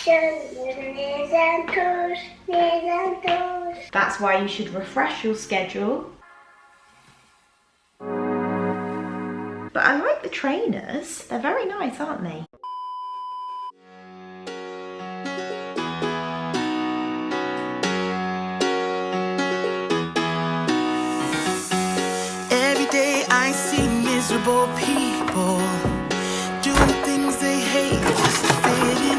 Knees and toes, knees and toes. That's why you should refresh your schedule. But I like the trainers. They're very nice, aren't they? Every day I see miserable people doing things they hate just to fit in.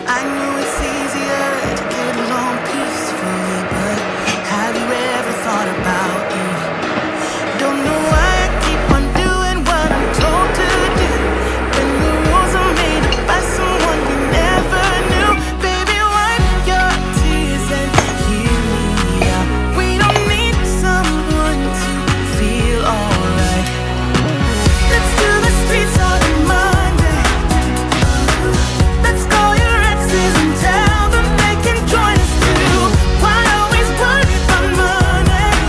I know it's easier to get along peacefully, but have you ever thought about you? Don't know why I keep on doing what I'm told to do, when the rules are made up by someone you never knew. Baby, wipe your tears and hear me out. We don't need someone to feel alright. Let's do the streets on a Monday. Let's call your exes and tell them they can join us too. Why always worry about money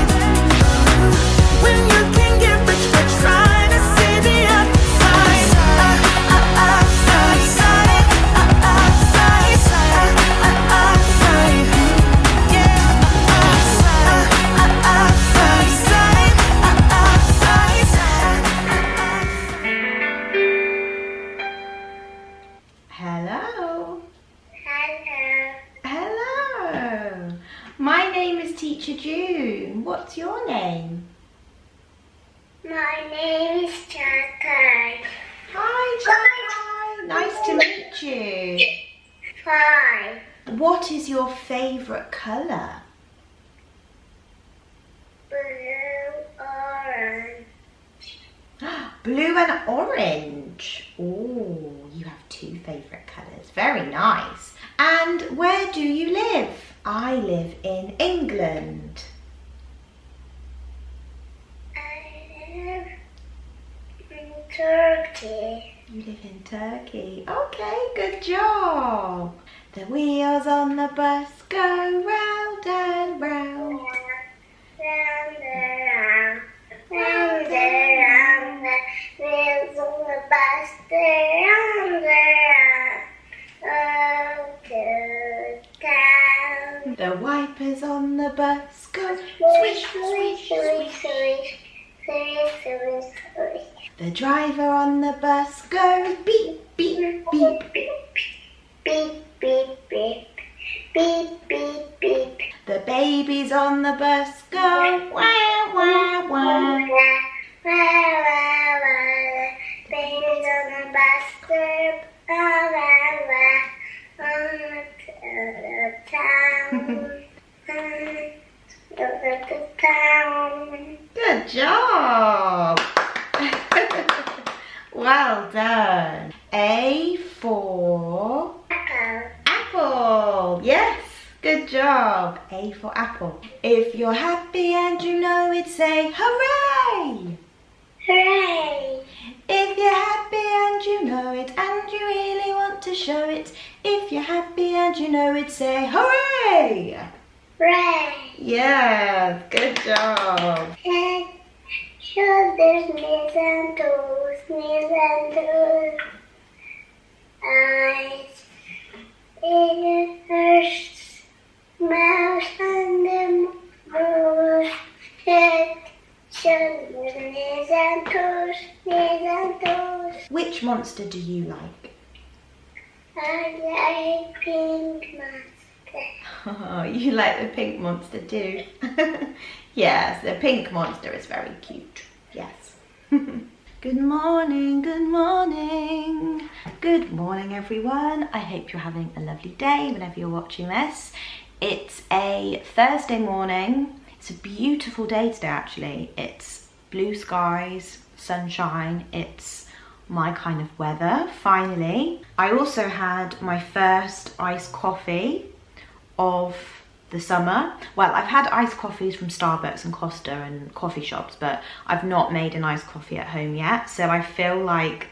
when you can get rich by trying to see the other side? Hello. Hello. Hello. My name is Teacher June. What's your name? My name is Chakai. Hi, Jackie. Nice to meet you. 5. What is your favourite colour? Blue, orange. Blue and orange. Oh, you have 2 favourite colours. Very nice. And where do you live? I live in England. I live in Turkey. You live in Turkey. Okay, good job. The wheels on the bus go round and round. Round and round, round and round, the wheels on the bus go round and round. Oh, to town. The wipers on the bus go Swish, swish, swish, swish, swish, swish. swish, swish, swish, swish. The driver on the bus goes beep, beep, beep. Beep, beep, beep, beep, beep, beep. The babies on the bus go wah, wah, wah. Babies on the bus go wah, wah, wah. On to the town. To the town. Good job. Well done. A for Apple. apple. Yes, good job. A for apple. If you're happy and you know it, say hooray. Hooray. If you're happy and you know it and you really want to show it, if you're happy and you know it, say hooray. Hooray. Yes, good job. Head, shoulders, knees and toes, knees and toes. Eyes, ears, mouth and the nose. Head, shoulders, knees and toes, knees and toes. Which monster do you like? I like pink monster. Oh, you like the pink monster too. Yes, the pink monster is very cute. Yes. Good morning, good morning. Good morning, everyone. I hope you're having a lovely day whenever you're watching this. It's a Thursday morning. It's a beautiful day today, actually. It's blue skies, sunshine. It's my kind of weather, finally. I also had my first iced coffee of the summer. Well, I've had iced coffees from Starbucks and Costa and coffee shops, but I've not made an iced coffee at home yet. So I feel like,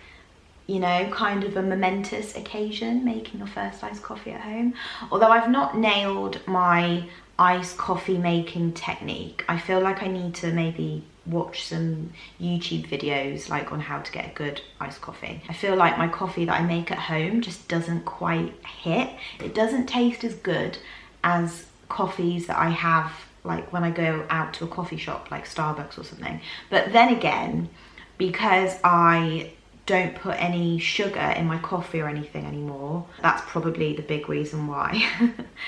you know, kind of a momentous occasion, making your first iced coffee at home. Although I've not nailed my iced coffee making technique. I feel like I need to maybe watch some YouTube videos like on how to get a good iced coffee. I feel like my coffee that I make at home just doesn't quite hit. It doesn't taste as good as coffees that I have like when I go out to a coffee shop like Starbucks or something. But then again, because I don't put any sugar in my coffee or anything anymore, that's probably the big reason why.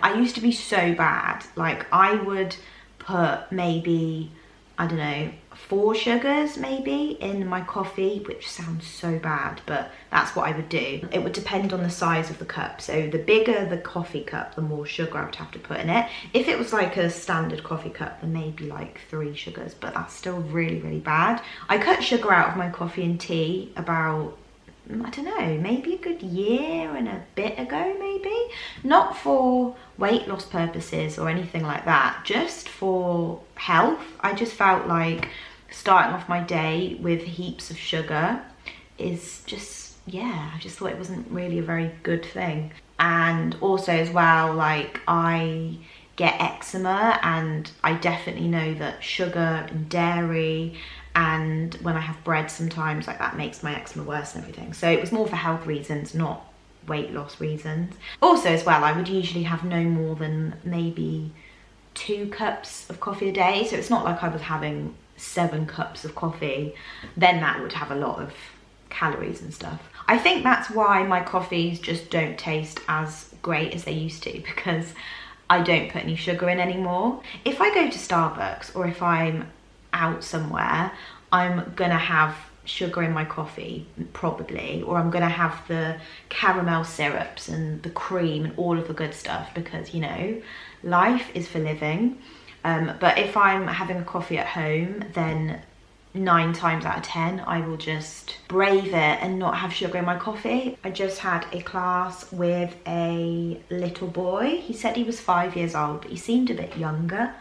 I used to be so bad. Like I would put maybe, I don't know, 4 sugars maybe in my coffee, which sounds so bad, but that's what I would do. It would depend on the size of the cup. So the bigger the coffee cup, the more sugar I would have to put in it. If it was like a standard coffee cup, then maybe like 3 sugars, but that's still really, really bad. I cut sugar out of my coffee and tea about, I don't know, maybe a good year and a bit ago maybe. Not for weight loss purposes or anything like that, just for health. I just felt like starting off my day with heaps of sugar is just, yeah, I just thought it wasn't really a very good thing. And also as well, like I get eczema, and I definitely know that sugar and dairy and when I have bread sometimes, like that makes my eczema worse and everything. So it was more for health reasons, not weight loss reasons. Also as well, I would usually have no more than maybe 2 cups of coffee a day. So it's not like I was having 7 cups of coffee. Then that would have a lot of calories and stuff. I think that's why my coffees just don't taste as great as they used to, because I don't put any sugar in anymore. If I go to Starbucks or if I'm out somewhere, I'm gonna have sugar in my coffee probably, or I'm gonna have the caramel syrups and the cream and all of the good stuff, because you know, life is for living. But if I'm having a coffee at home, then 9 times out of 10 I will just brave it and not have sugar in my coffee. I just had a class with a little boy. He said he was 5 years old, but he seemed a bit younger.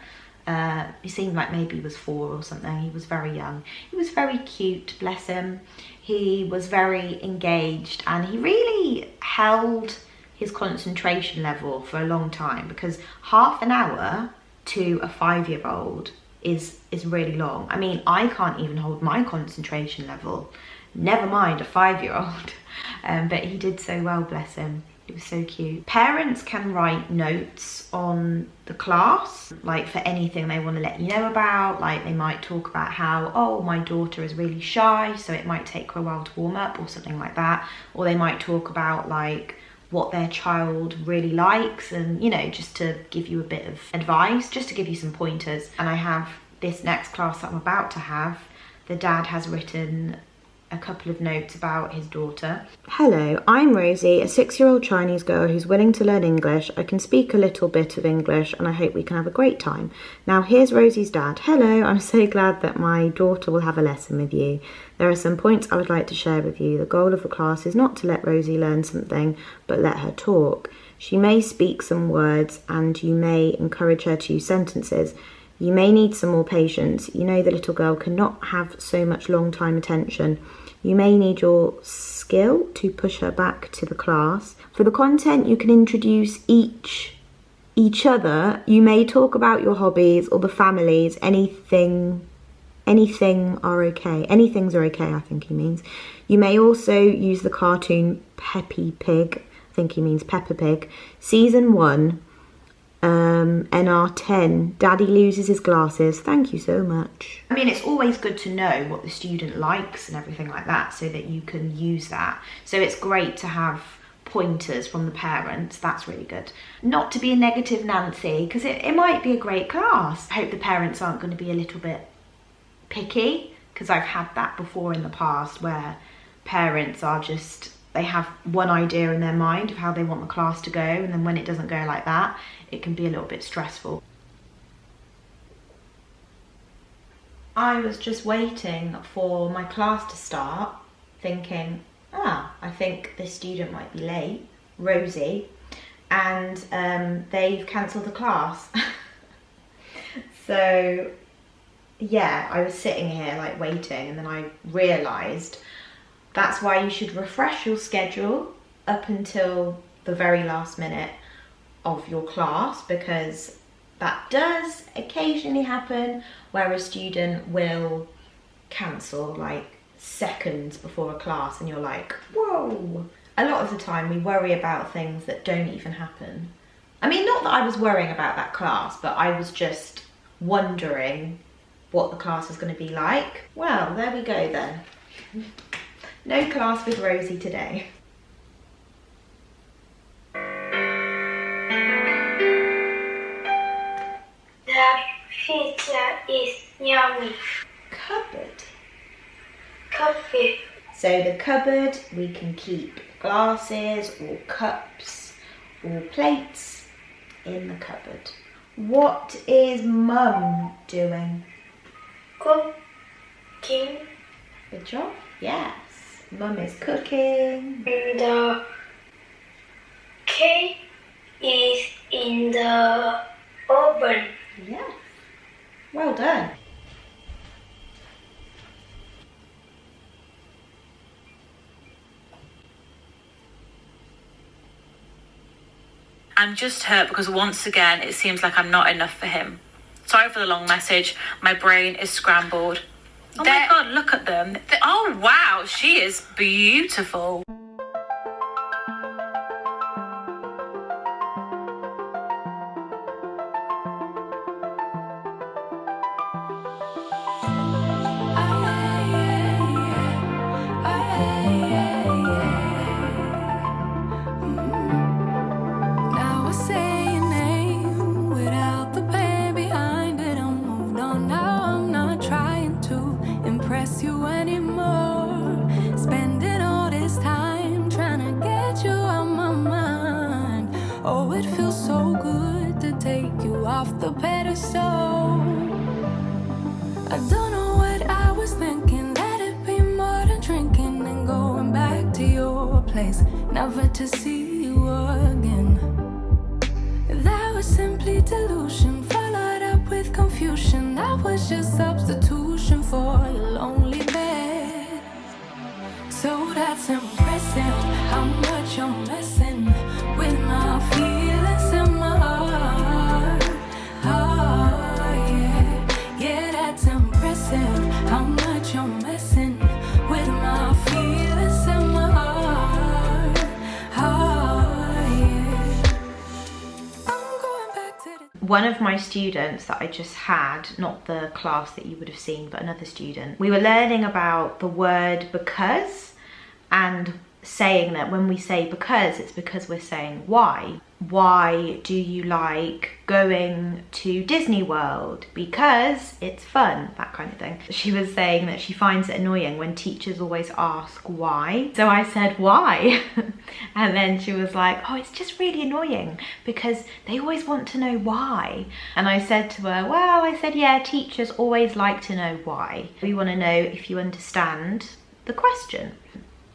He seemed like maybe he was 4 or something. He was very young. He was very cute, bless him. He was very engaged, and he really held his concentration level for a long time, because half an hour to a 5-year-old is really long. I mean, I can't even hold my concentration level, never mind a 5-year-old. But he did so well, bless him. It was so cute. Parents can write notes on the class, like for anything they want to let you know about. Like they might talk about how, oh, my daughter is really shy, so it might take her a while to warm up, or something like that. Or they might talk about like what their child really likes, and you know, just to give you a bit of advice, just to give you some pointers. And I have this next class that I'm about to have, the dad has written a couple of notes about his daughter. Hello, I'm Rosie, a 6-year-old Chinese girl who's willing to learn English. I can speak a little bit of English and I hope we can have a great time. Now here's Rosie's dad. Hello, I'm so glad that my daughter will have a lesson with you. There are some points I would like to share with you. The goal of the class is not to let Rosie learn something, but let her talk. She may speak some words and you may encourage her to use sentences. You may need some more patience. You know the little girl cannot have so much long time attention. You may need your skill to push her back to the class. For the content, you can introduce each other. You may talk about your hobbies or the families. Anything are okay. Anythings are okay, I think he means. You may also use the cartoon Peppy Pig. I think he means Peppa Pig. Season 1. NR10, Daddy loses his glasses. Thank you so much. I mean, it's always good to know what the student likes and everything like that, so that you can use that. So it's great to have pointers from the parents. That's really good. Not to be a negative Nancy, because it might be a great class. I hope the parents aren't going to be a little bit picky, because I've had that before in the past, where parents are just, they have one idea in their mind of how they want the class to go, and then when it doesn't go like that, it can be a little bit stressful. I was just waiting for my class to start, thinking, I think this student might be late, Rosie, and they've cancelled the class. So yeah, I was sitting here like waiting, and then I realised that's why you should refresh your schedule up until the very last minute of your class, because That does occasionally happen where a student will cancel like seconds before a class and you're like, whoa. A lot of the time we worry about things that don't even happen. I mean, not that I was worrying about that class, but I was just wondering what the class was going to be like. Well, there we go then. No class with Rosie today. The future is yummy. Cupboard. Coffee. So the cupboard, we can keep glasses or cups or plates in the cupboard. What is Mum doing? Cooking. Good job. Yes. Mum is cooking. The cake is in the oven. Yes. Well done. I'm just hurt because once again, it seems like I'm not enough for him. Sorry for the long message. My brain is scrambled. Oh my God, look at them. Oh wow, she is beautiful. The pedestal. I don't know what I was thinking. Let it be more than drinking and going back to your place, never to see you again. That was simply delusion, followed up with confusion. That was just substitution for a lonely bed. So that's impressive, how much you're messing with my feelings and my heart. How much you're messing with my feelings and my heart. I'm going back to the... One of my students that I just had, not the class that you would have seen, but another student, we were learning about the word because and saying that when we say because, it's because we're saying why. Why do you like going to Disney World? Because it's fun, that kind of thing. She was saying that she finds it annoying when teachers always ask why. So I said, why? And then she was like, oh, it's just really annoying because they always want to know why. And I said to her, well, I said, yeah, teachers always like to know why. We want to know if you understand the question.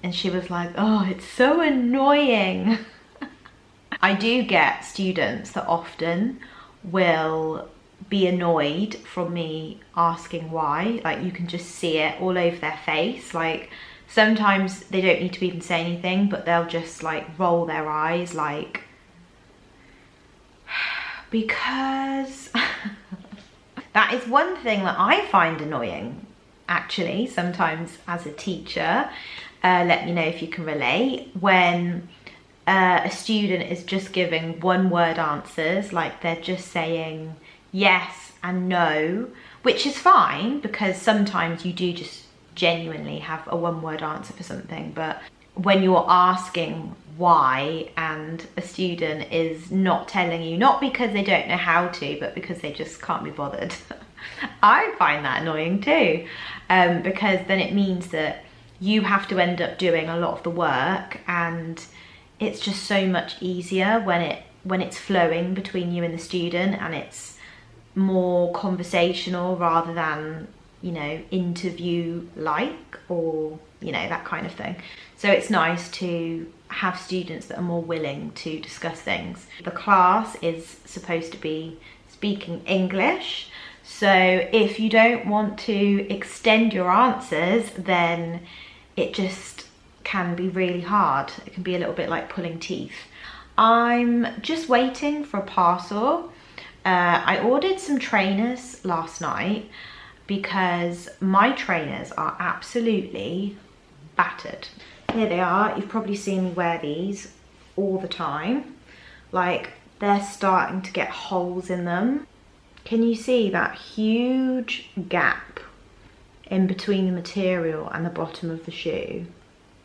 And she was like, oh, it's so annoying. I do get students that often will be annoyed from me asking why. Like, you can just see it all over their face. Like, sometimes they don't need to even say anything, but they'll just like roll their eyes like, because that is one thing that I find annoying, actually, sometimes as a teacher. Let me know if you can relate. When a student is just giving one-word answers, like they're just saying yes and no, which is fine because sometimes you do just genuinely have a one-word answer for something. But when you're asking why and a student is not telling you, not because they don't know how to, but because they just can't be bothered, I find that annoying too, because then it means that you have to end up doing a lot of the work, and it's just so much easier when it's flowing between you and the student, and it's more conversational rather than, you know, interview like, or, you know, that kind of thing. So it's nice to have students that are more willing to discuss things. The class is supposed to be speaking English, so if you don't want to extend your answers, then it just can be really hard. It can be a little bit like pulling teeth. I'm just waiting for a parcel I ordered some trainers last night because my trainers are absolutely battered. Here they are. You've probably seen me wear these all the time. Like, they're starting to get holes in them. Can you see that huge gap in between the material and the bottom of the shoe?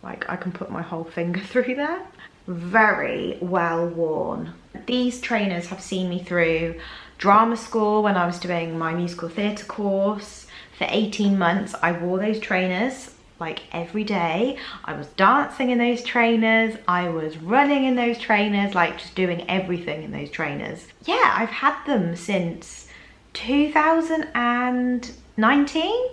Like, I can put my whole finger through there. Very well worn. These trainers have seen me through drama school when I was doing my musical theatre course. For 18 months, I wore those trainers like every day. I was dancing in those trainers. I was running in those trainers, like just doing everything in those trainers. Yeah, I've had them since 2019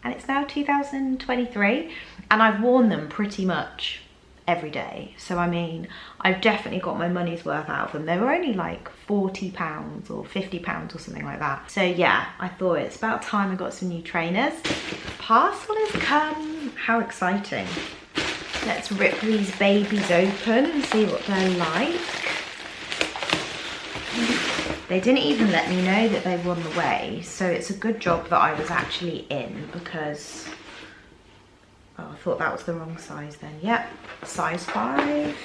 and it's now 2023 and I've worn them pretty much every day. So I mean, I've definitely got my money's worth out of them. They were only like £40 or £50 or something like that. So yeah, I thought it's about time I got some new trainers. Parcel has come. How exciting. Let's rip these babies open and see what they're like. They didn't even let me know that they were on the way, so it's a good job that I was actually in because oh, I thought that was the wrong size then. Yep, size 5.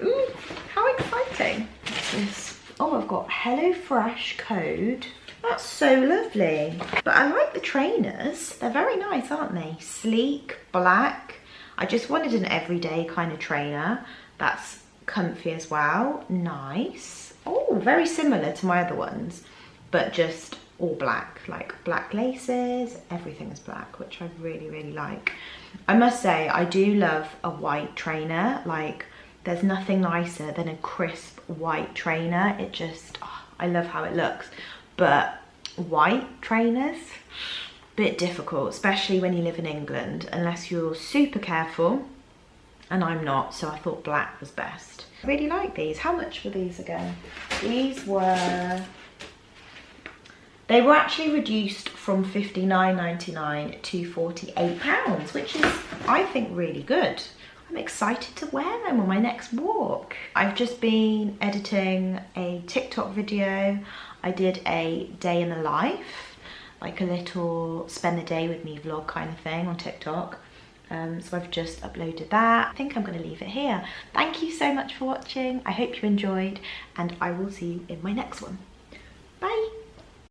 Ooh, how exciting. What's this? Oh, I've got HelloFresh code. That's so lovely. But I like the trainers. They're very nice, aren't they? Sleek, black. I just wanted an everyday kind of trainer that's comfy as well. Nice. Oh, very similar to my other ones, but just all black, like black laces, everything is black, which I really, really like. I must say, I do love a white trainer. Like, there's nothing nicer than a crisp white trainer. It just, oh, I love how it looks. But white trainers, bit difficult, especially when you live in England, unless you're super careful, and I'm not, so I thought black was best. I really like these. How much were these again? These were, they were actually reduced from £59.99 to £48, which is, I think, really good. I'm excited to wear them on my next walk. I've just been editing a TikTok video. I did a day in the life, like a little spend the day with me vlog kind of thing on TikTok. So I've just uploaded that. I think I'm going to leave it here. Thank you so much for watching. I hope you enjoyed, and I will see you in my next one.